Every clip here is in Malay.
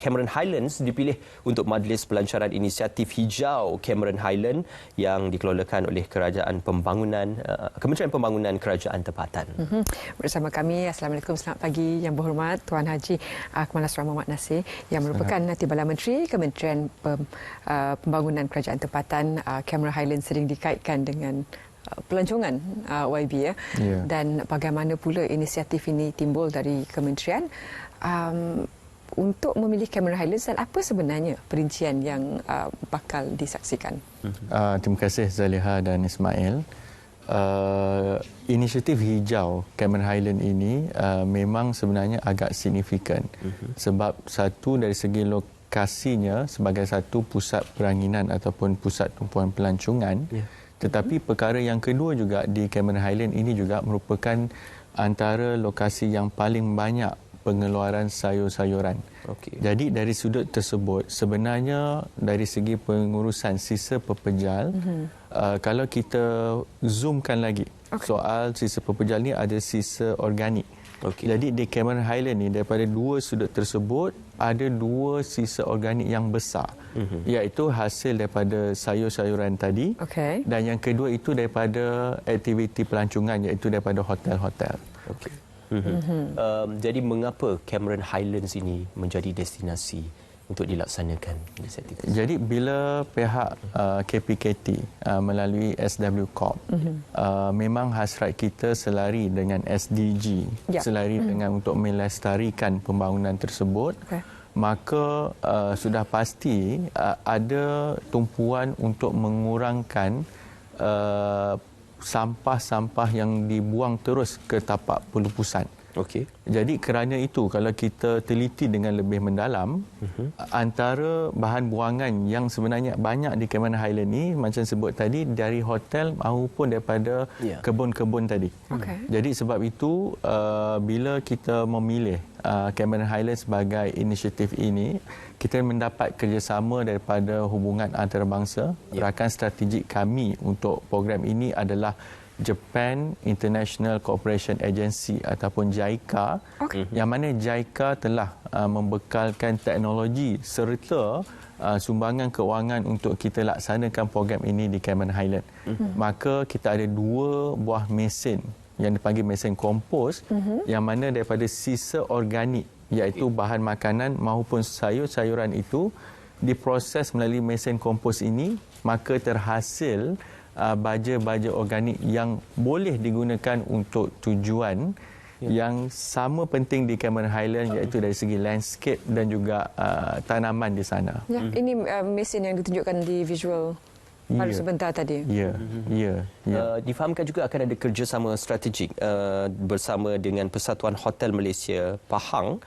Cameron Highlands dipilih untuk Majlis Pelancaran Inisiatif Hijau Cameron Highland yang dikelolakan oleh Kementerian Pembangunan Kerajaan Tempatan. Bersama kami, Assalamualaikum, selamat pagi Yang Berhormat Tuan Haji Kemalasra Muhammad Nasir yang merupakan Timbalan Menteri Kementerian Pembangunan Kerajaan Tempatan. Cameron Highlands sering dikaitkan dengan pelancongan YB dan bagaimana pula inisiatif ini timbul dari kementerian untuk memilih Cameron Highlands dan apa sebenarnya perincian yang bakal disaksikan? Terima kasih Zaliha dan Ismail. Inisiatif hijau Cameron Highlands ini memang sebenarnya agak signifikan sebab satu dari segi lokasinya sebagai satu pusat peranginan ataupun pusat tumpuan pelancongan, tetapi perkara yang kedua juga di Cameron Highlands ini juga merupakan antara lokasi yang paling banyak pengeluaran sayur-sayuran. Jadi dari sudut tersebut sebenarnya dari segi pengurusan sisa pepejal, kalau kita zoomkan lagi soal sisa pepejal ni ada sisa organik. Jadi di Cameron Highlands ni daripada dua sudut tersebut ada dua sisa organik yang besar, iaitu hasil daripada sayur-sayuran tadi dan yang kedua itu daripada aktiviti pelancongan iaitu daripada hotel-hotel. Jadi mengapa Cameron Highlands ini menjadi destinasi untuk dilaksanakan inisiatif? Jadi bila pihak KPKT melalui SW Corp memang hasrat kita selari dengan SDG, selari dengan untuk melestarikan pembangunan tersebut, maka sudah pasti ada tumpuan untuk mengurangkan sampah-sampah yang dibuang terus ke tapak pelupusan. Jadi kerana itu kalau kita teliti dengan lebih mendalam, antara bahan buangan yang sebenarnya banyak di Cameron Highlands ni macam sebut tadi dari hotel maupun daripada kebun-kebun tadi. Jadi sebab itu bila kita memilih Cameron Highlands sebagai inisiatif ini, kita mendapat kerjasama daripada hubungan antarabangsa. Rakan strategik kami untuk program ini adalah Japan International Cooperation Agency ataupun JICA, yang mana JICA telah membekalkan teknologi serta sumbangan keuangan untuk kita laksanakan program ini di Cameron Highlands. Maka kita ada dua buah mesin yang dipanggil mesin kompos, yang mana daripada sisa organik iaitu bahan makanan maupun sayur-sayuran itu diproses melalui mesin kompos ini, maka terhasil baja-baja organik yang boleh digunakan untuk tujuan yang sama penting di Cameron Highlands, iaitu dari segi landscape dan juga tanaman di sana. Ini mesin yang ditunjukkan di visual baru sebentar tadi. Difahamkan juga akan ada kerjasama strategik bersama dengan Persatuan Hotel Malaysia Pahang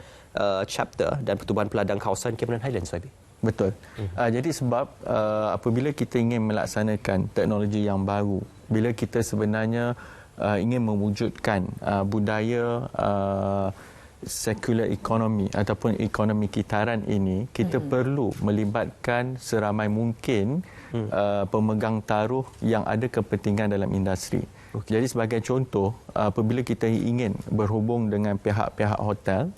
chapter dan Pertubuhan Peladang Kawasan Cameron Highlands. Betul. Jadi sebab apabila kita ingin melaksanakan teknologi yang baru, bila kita sebenarnya ingin mewujudkan budaya circular economy ataupun ekonomi kitaran ini, kita perlu melibatkan seramai mungkin pemegang taruh yang ada kepentingan dalam industri. Jadi sebagai contoh, apabila kita ingin berhubung dengan pihak-pihak hotel,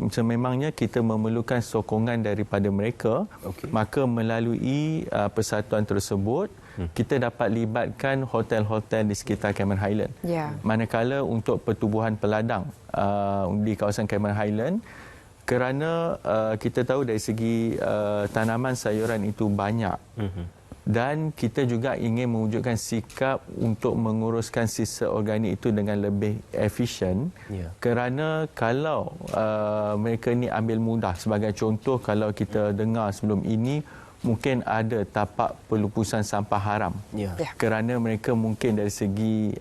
sememangnya kita memerlukan sokongan daripada mereka, maka melalui persatuan tersebut, kita dapat libatkan hotel-hotel di sekitar Cameron Highlands. Manakala untuk pertubuhan peladang di kawasan Cameron Highlands, kerana kita tahu dari segi tanaman sayuran itu banyak, dan kita juga ingin mewujudkan sikap untuk menguruskan sisa organik itu dengan lebih efisien. Kerana kalau mereka ni ambil mudah, sebagai contoh kalau kita dengar sebelum ini mungkin ada tapak pelupusan sampah haram, kerana mereka mungkin dari segi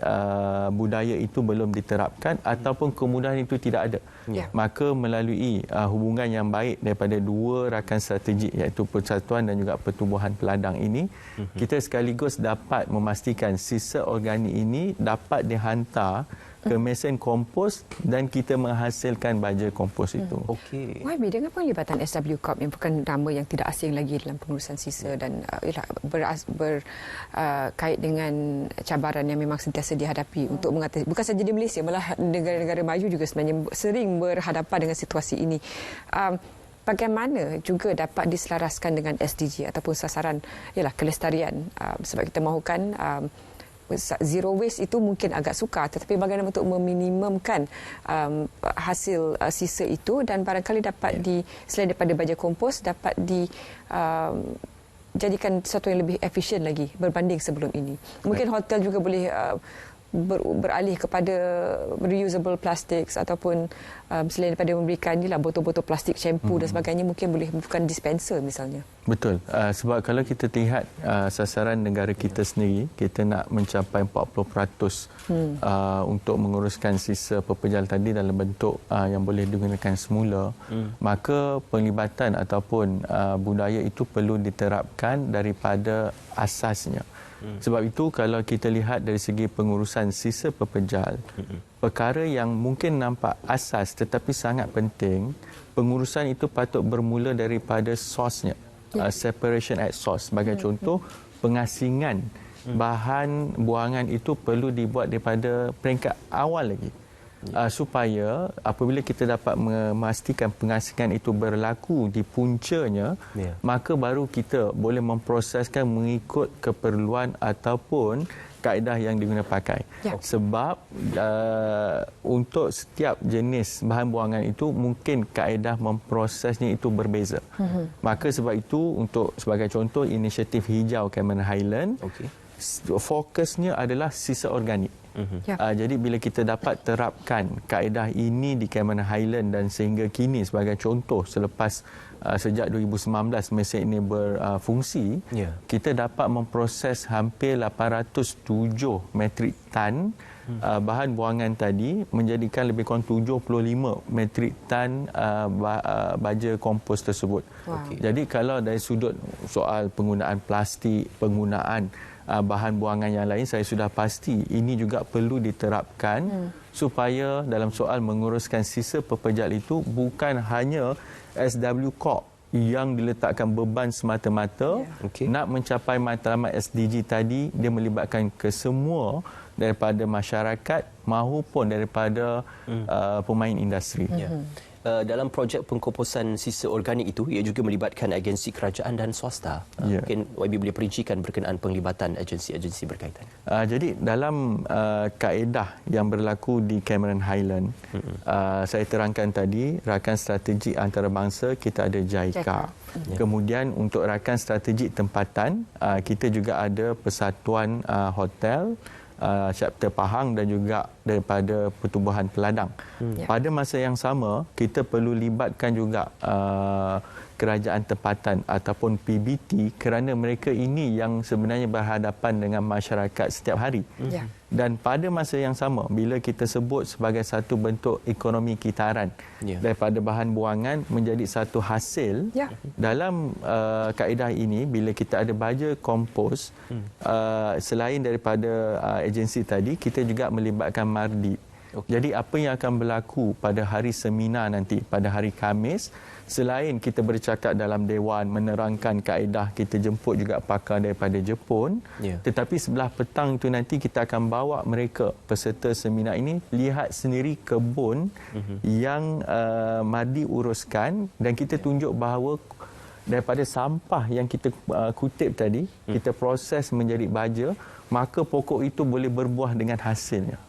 budaya itu belum diterapkan ataupun kemudahan itu tidak ada. Maka melalui hubungan yang baik daripada dua rakan strategik iaitu Persatuan dan juga Pertubuhan Peladang ini, kita sekaligus dapat memastikan sisa organik ini dapat dihantar ke mesin kompos dan kita menghasilkan baja kompos itu. YB, dengan penglibatan SW Corp yang bukan nama yang tidak asing lagi dalam pengurusan sisa dan berkait dengan cabaran yang memang sentiasa dihadapi untuk mengatasi, bukan saja di Malaysia, malah negara-negara maju juga sebenarnya sering berhadapan dengan situasi ini. bagaimana juga dapat diselaraskan dengan SDG ataupun sasaran ialah kelestarian, sebab kita mahukan zero waste itu mungkin agak sukar, tetapi bagaimana untuk meminimumkan hasil sisa itu dan barangkali dapat selain daripada baja kompos dapat jadikan sesuatu yang lebih efisien lagi berbanding sebelum ini. Mungkin hotel juga boleh beralih kepada reusable plastics ataupun selain daripada memberikan botol-botol plastik shampoo dan sebagainya, mungkin boleh bukan dispenser misalnya. Betul. Sebab kalau kita lihat sasaran negara kita sendiri, kita nak mencapai 40% untuk menguruskan sisa pepejal tadi dalam bentuk yang boleh digunakan semula, maka penglibatan ataupun budaya itu perlu diterapkan daripada asasnya. Sebab itu kalau kita lihat dari segi pengurusan sisa pepejal, perkara yang mungkin nampak asas tetapi sangat penting, pengurusan itu patut bermula daripada sosnya. Separation at source. Sebagai contoh, pengasingan bahan buangan itu perlu dibuat daripada peringkat awal lagi. Supaya apabila kita dapat memastikan pengasingan itu berlaku di puncanya, maka baru kita boleh memproseskan mengikut keperluan ataupun kaedah yang diguna pakai. Sebab untuk setiap jenis bahan buangan itu mungkin kaedah memprosesnya itu berbeza. Maka sebab itu untuk sebagai contoh inisiatif hijau Cameron Highland, fokusnya adalah sisa organik. Jadi bila kita dapat terapkan kaedah ini di Cameron Highland dan sehingga kini sebagai contoh selepas sejak 2019 mesin ini berfungsi, kita dapat memproses hampir 807 metrik tan bahan buangan tadi menjadikan lebih kurang 75 metrik tan baja kompos tersebut. Jadi kalau dari sudut soal penggunaan plastik, penggunaan bahan buangan yang lain, saya sudah pasti ini juga perlu diterapkan supaya dalam soal menguruskan sisa pepejal itu bukan hanya SW Corp yang diletakkan beban semata-mata nak mencapai matlamat SDG tadi, dia melibatkan kesemua daripada masyarakat maupun daripada pemain industri. Dalam projek pengkomposan sisa organik itu, ia juga melibatkan agensi kerajaan dan swasta. Mungkin YB boleh perincikan berkenaan penglibatan agensi-agensi berkaitan. Jadi dalam kaedah yang berlaku di Cameron Highland, saya terangkan tadi, rakan strategik antarabangsa kita ada JICA. Kemudian untuk rakan strategik tempatan, kita juga ada Persatuan Hotel, chapter Pahang dan juga daripada Pertubuhan Peladang. Pada masa yang sama, kita perlu libatkan juga kerajaan tempatan ataupun PBT kerana mereka ini yang sebenarnya berhadapan dengan masyarakat setiap hari. Dan pada masa yang sama, bila kita sebut sebagai satu bentuk ekonomi kitaran daripada bahan buangan menjadi satu hasil, dalam kaedah ini bila kita ada baja kompos, selain daripada agensi tadi, kita juga melibatkan MARDI. Jadi apa yang akan berlaku pada hari seminar nanti, pada hari Khamis, selain kita bercakap dalam dewan menerangkan kaedah, kita jemput juga pakar daripada Jepun, tetapi sebelah petang itu nanti kita akan bawa mereka peserta seminar ini lihat sendiri kebun yang MARDI uruskan dan kita tunjuk bahawa daripada sampah yang kita kutip tadi, kita proses menjadi baja, maka pokok itu boleh berbuah dengan hasilnya.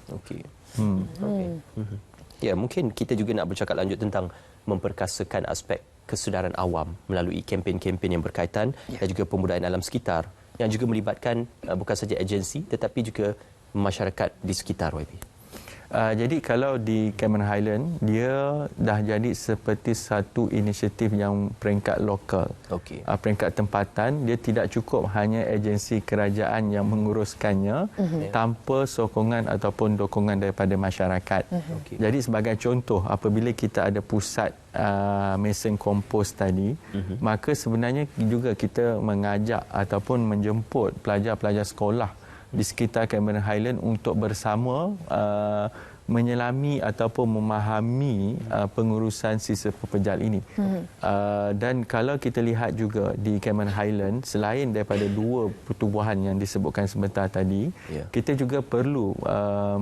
Ya, mungkin kita juga nak bercakap lanjut tentang memperkasakan aspek kesedaran awam melalui kempen-kempen yang berkaitan dan juga pembudayaan alam sekitar yang juga melibatkan bukan saja agensi tetapi juga masyarakat di sekitar YB. Jadi kalau di Cameron Highland, dia dah jadi seperti satu inisiatif yang peringkat lokal. Peringkat tempatan, dia tidak cukup hanya agensi kerajaan yang menguruskannya tanpa sokongan ataupun dukungan daripada masyarakat. Jadi sebagai contoh, apabila kita ada pusat mesin kompos tadi, maka sebenarnya juga kita mengajak ataupun menjemput pelajar-pelajar sekolah di sekitar Cameron Highland untuk bersama menyelami ataupun memahami pengurusan sisa pepejal ini. Dan kalau kita lihat juga di Cameron Highland, selain daripada dua pertubuhan yang disebutkan sebentar tadi, kita juga perlu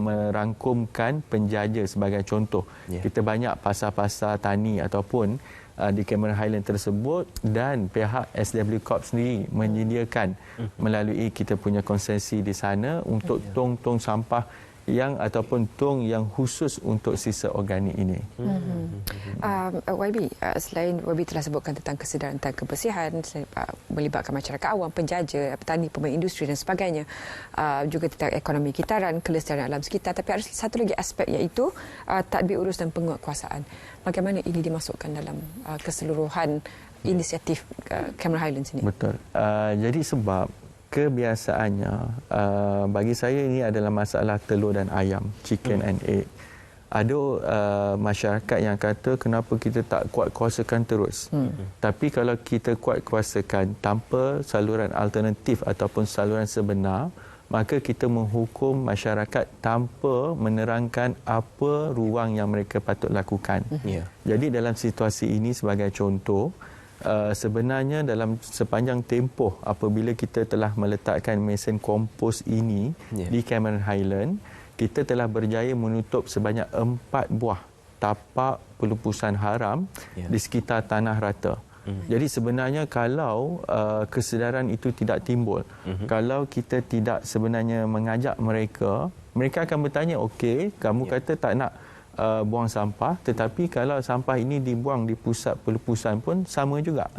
merangkumkan penjaja sebagai contoh. Kita banyak pasar-pasar tani ataupun di Cameron Highland tersebut, dan pihak SW Corp sendiri menyediakan melalui kita punya konsesi di sana untuk tong-tong sampah yang ataupun tong yang khusus untuk sisa organik ini. YB, selain YB telah sebutkan tentang kesedaran tentang kebersihan, melibatkan masyarakat awam, penjaja, petani, pemain industri dan sebagainya, juga tentang ekonomi kitaran, kelestarian alam sekitar, tapi ada satu lagi aspek iaitu tadbir urus dan penguatkuasaan. Bagaimana ini dimasukkan dalam keseluruhan inisiatif Cameron Highlands ini? Betul. Jadi sebab kebiasaannya, bagi saya ini adalah masalah telur dan ayam, chicken and egg. Ada masyarakat yang kata kenapa kita tak kuat kuasakan terus. Tapi kalau kita kuat kuasakan tanpa saluran alternatif ataupun saluran sebenar, maka kita menghukum masyarakat tanpa menerangkan apa ruang yang mereka patut lakukan. Jadi dalam situasi ini sebagai contoh, sebenarnya dalam sepanjang tempoh apabila kita telah meletakkan mesin kompos ini di Cameron Highland, kita telah berjaya menutup sebanyak 4 buah tapak pelupusan haram di sekitar tanah rata. Jadi sebenarnya kalau kesedaran itu tidak timbul, kalau kita tidak sebenarnya mengajak mereka, mereka akan bertanya, okey, kamu kata tak nak buang sampah, tetapi kalau sampah ini dibuang di pusat pelupusan pun sama juga.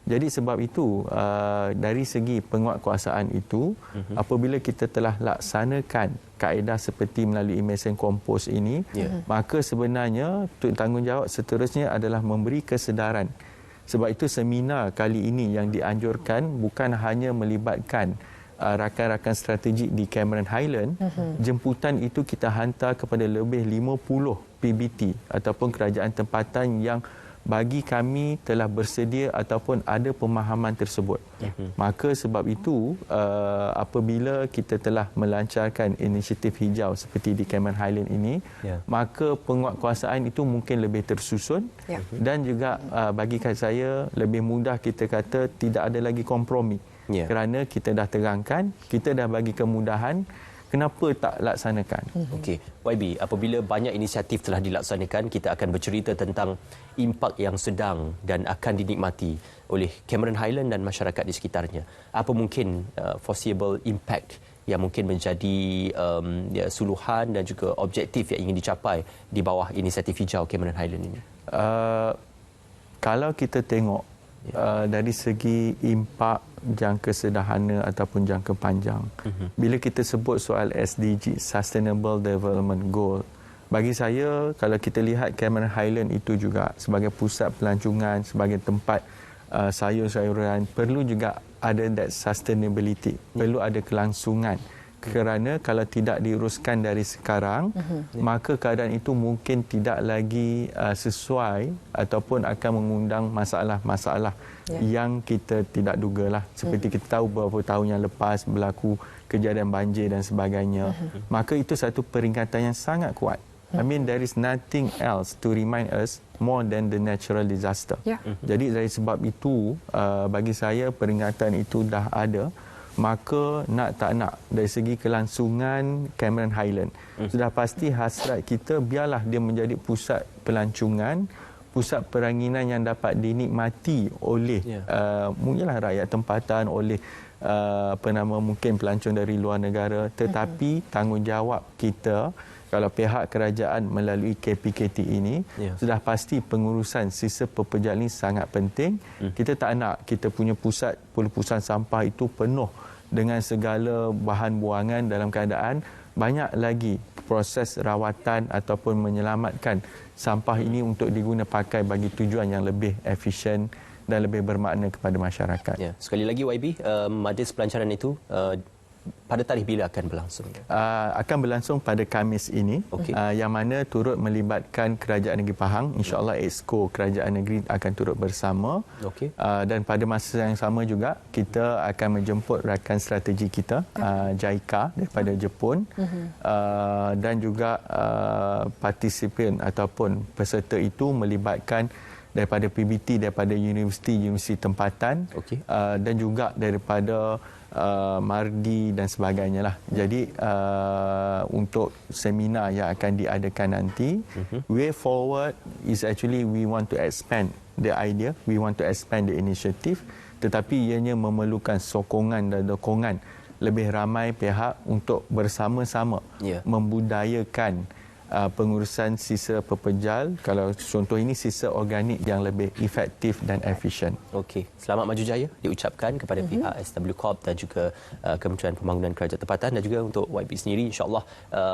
Jadi sebab itu dari segi penguatkuasaan itu, apabila kita telah laksanakan kaedah seperti melalui mesin kompos ini, maka sebenarnya tanggungjawab seterusnya adalah memberi kesedaran. Sebab itu seminar kali ini yang dianjurkan bukan hanya melibatkan rakan-rakan strategik di Cameron Highland, jemputan itu kita hantar kepada lebih 50 PBT ataupun kerajaan tempatan yang bagi kami telah bersedia ataupun ada pemahaman tersebut. Maka sebab itu apabila kita telah melancarkan inisiatif hijau seperti di Cameron Highland ini, maka penguatkuasaan itu mungkin lebih tersusun dan juga bagi saya lebih mudah, kita kata tidak ada lagi kompromi. Kerana kita dah terangkan, kita dah bagi kemudahan, kenapa tak laksanakan? Okey, YB, apabila banyak inisiatif telah dilaksanakan, kita akan bercerita tentang impak yang sedang dan akan dinikmati oleh Cameron Highland dan masyarakat di sekitarnya. Apa mungkin foreseeable impact yang mungkin menjadi suluhan dan juga objektif yang ingin dicapai di bawah inisiatif hijau Cameron Highland ini? Kalau kita tengok dari segi impak jangka sederhana ataupun jangka panjang, bila kita sebut soal SDG, Sustainable Development Goal, bagi saya kalau kita lihat Cameron Highland itu juga sebagai pusat pelancongan, sebagai tempat sayur-sayuran, perlu juga ada that sustainability, perlu ada kelangsungan. Kerana kalau tidak diuruskan dari sekarang, maka keadaan itu mungkin tidak lagi sesuai ataupun akan mengundang masalah-masalah yang kita tidak dugalah. Seperti kita tahu beberapa tahun yang lepas berlaku kejadian banjir dan sebagainya. Maka itu satu peringatan yang sangat kuat. I mean, there is nothing else to remind us more than the natural disaster. Jadi dari sebab itu, bagi saya peringatan itu dah ada. Maka nak tak nak, dari segi kelangsungan Cameron Highland, sudah pasti hasrat kita biarlah dia menjadi pusat pelancongan, pusat peranginan yang dapat dinikmati oleh mungkinlah rakyat tempatan, oleh mungkin pelancong dari luar negara, tetapi tanggungjawab kita kalau pihak kerajaan melalui KPKT ini, sudah pasti pengurusan sisa pekerjaan ini sangat penting. Kita tak nak kita punya pusat pelupusan sampah itu penuh dengan segala bahan buangan dalam keadaan banyak lagi proses rawatan ataupun menyelamatkan sampah ini untuk diguna pakai bagi tujuan yang lebih efisien dan lebih bermakna kepada masyarakat. Sekali lagi YB, majlis pelancaran itu pada tarikh bila akan berlangsung? Akan berlangsung pada Khamis ini, yang mana turut melibatkan Kerajaan Negeri Pahang. InsyaAllah Exco Kerajaan Negeri akan turut bersama. Dan pada masa yang sama juga, kita akan menjemput rakan strategi kita, JICA daripada Jepun, dan juga partisipan ataupun peserta itu melibatkan daripada PBT, daripada universiti tempatan, dan juga daripada Mardi dan sebagainya lah. Jadi untuk seminar yang akan diadakan nanti, way forward is actually we want to expand the idea, we want to expand the initiative, tetapi ianya memerlukan sokongan dan dokongan lebih ramai pihak untuk bersama-sama membudayakan pengurusan sisa pepejal, kalau contoh ini sisa organik yang lebih efektif dan efisien. Okey, selamat maju jaya diucapkan kepada pihak SW Corp dan juga Kementerian Pembangunan Kerajaan Tempatan dan juga untuk YB sendiri, insya-Allah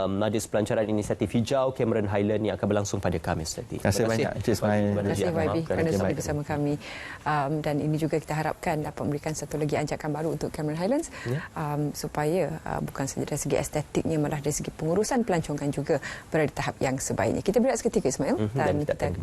majlis pelancaran inisiatif hijau Cameron Highland yang akan berlangsung pada Khamis nanti. Terima kasih banyak Terima kasih YB kerana sudi bersama kami, dan ini juga kita harapkan dapat memberikan satu lagi anjakan baru untuk Cameron Highlands, supaya bukan saja dari segi estetiknya, malah dari segi pengurusan pelancongan juga berada di tahap yang sebaiknya. Kita berehat seketika, Ismail, dan kita